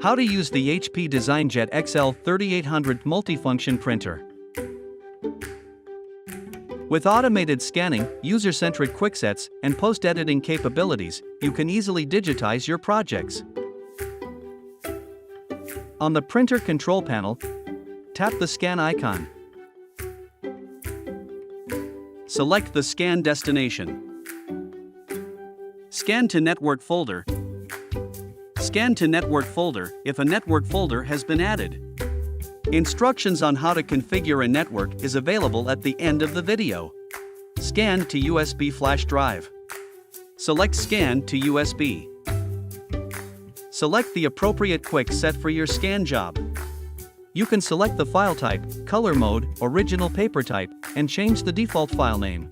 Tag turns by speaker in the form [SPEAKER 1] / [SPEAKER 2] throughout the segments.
[SPEAKER 1] How to use the HP DesignJet XL 3800 multifunction printer. With automated scanning, user-centric quicksets, and post-editing capabilities, you can easily digitize your projects. On the printer control panel, tap the scan icon. Select the scan destination. Scan to network folder. Scan to network folder if a network folder has been added. Instructions on how to configure a network is available at the end of the video. Scan to USB flash drive. Select Scan to USB. Select the appropriate quick set for your scan job. You can select the file type, color mode, original paper type, and change the default file name.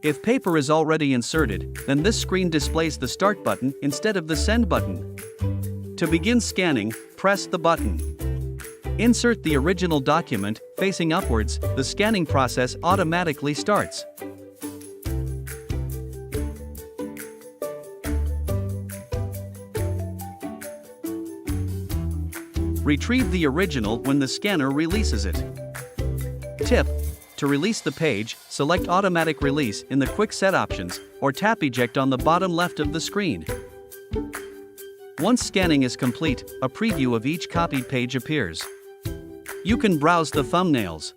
[SPEAKER 1] If paper is already inserted, then this screen displays the Start button instead of the Send button. To begin scanning, press the button. Insert the original document facing upwards, the scanning process automatically starts. Retrieve the original when the scanner releases it. Tip: to release the page, select Automatic Release in the Quick Set options, or tap Eject on the bottom left of the screen. Once scanning is complete, a preview of each copied page appears. You can browse the thumbnails.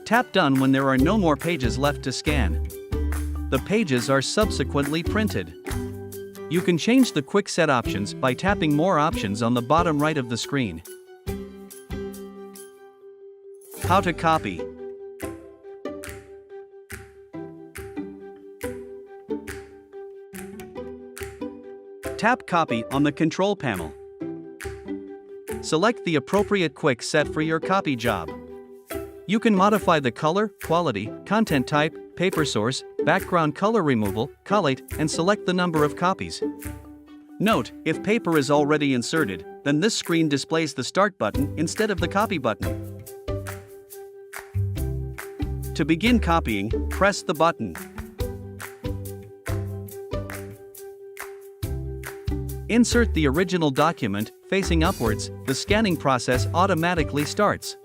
[SPEAKER 1] Tap Done when there are no more pages left to scan. The pages are subsequently printed. You can change the quick set options by tapping More options on the bottom right of the screen. How to copy. Tap Copy on the control panel. Select the appropriate quick set for your copy job. You can modify the color, quality, content type, paper source, background color removal, collate, and select the number of copies. Note, if paper is already inserted, then this screen displays the Start button instead of the Copy button. To begin copying, press the button. Insert the original document facing upwards, the scanning process automatically starts.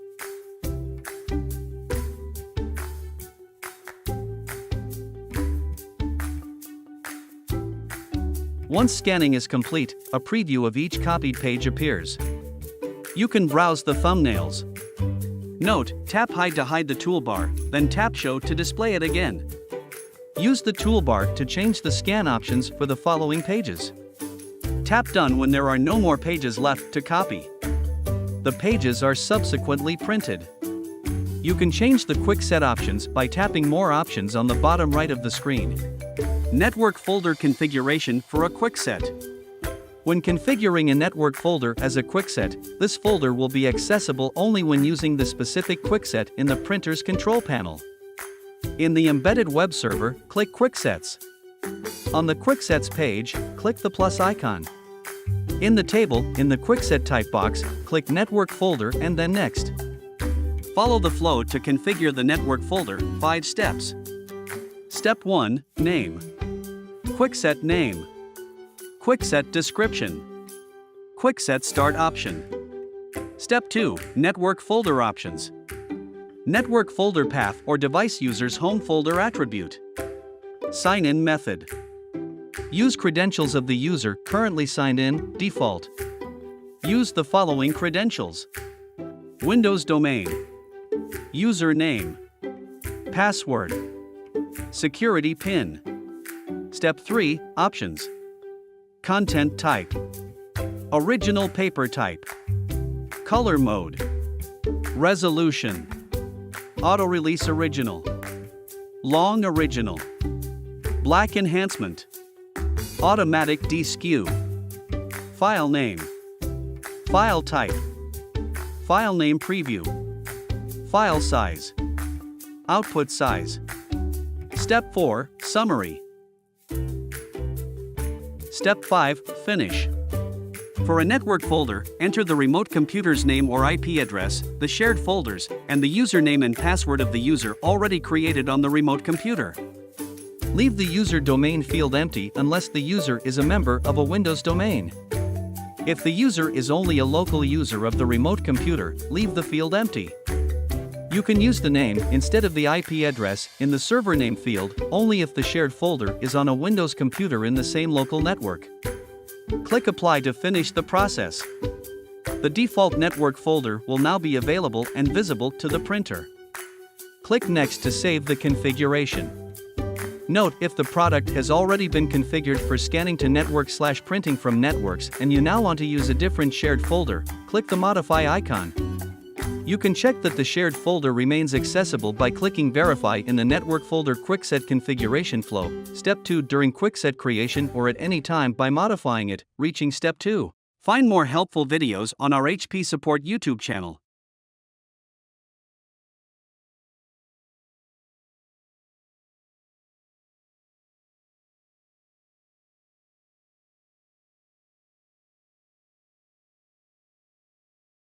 [SPEAKER 1] Once scanning is complete, a preview of each copied page appears. You can browse the thumbnails. Note, tap Hide to hide the toolbar, then tap Show to display it again. Use the toolbar to change the scan options for the following pages. Tap Done when there are no more pages left to copy. The pages are subsequently printed. You can change the quick set options by tapping More options on the bottom right of the screen. Network folder configuration for a quick set. When configuring a network folder as a quick set, this folder will be accessible only when using the specific quick set in the printer's control panel. In the embedded web server, click Quicksets. On the Quicksets page, click the plus icon. In the table, in the Quickset type box, click Network Folder and then Next. Follow the flow to configure the network folder, 5 steps. Step 1, Name. Quickset Name. Quickset Description. Quickset Start option. Step 2, Network Folder options. Network folder path or device user's home folder attribute. Sign-in method. Use credentials of the user currently signed in, default. Use the following credentials: Windows domain, username, password, security PIN. Step 3, Options. Content type. Original paper type. Color mode. Resolution. Auto-release original. Long original. Black enhancement. Automatic deskew. File name. File type. File name preview. File size. Output size. Step 4, Summary. Step 5, Finish. For a network folder, enter the remote computer's name or IP address, the shared folders, and the username and password of the user already created on the remote computer. Leave the user domain field empty unless the user is a member of a Windows domain. If the user is only a local user of the remote computer, leave the field empty. You can use the name instead of the IP address in the server name field only if the shared folder is on a Windows computer in the same local network. Click Apply to finish the process. The default network folder will now be available and visible to the printer. Click Next to save the configuration. Note, if the product has already been configured for scanning to network/printing from networks and you now want to use a different shared folder, click the Modify icon. You can check that the shared folder remains accessible by clicking Verify in the Network Folder QuickSet configuration flow, Step 2 during QuickSet creation or at any time by modifying it, reaching Step 2. Find more helpful videos on our HP Support YouTube channel.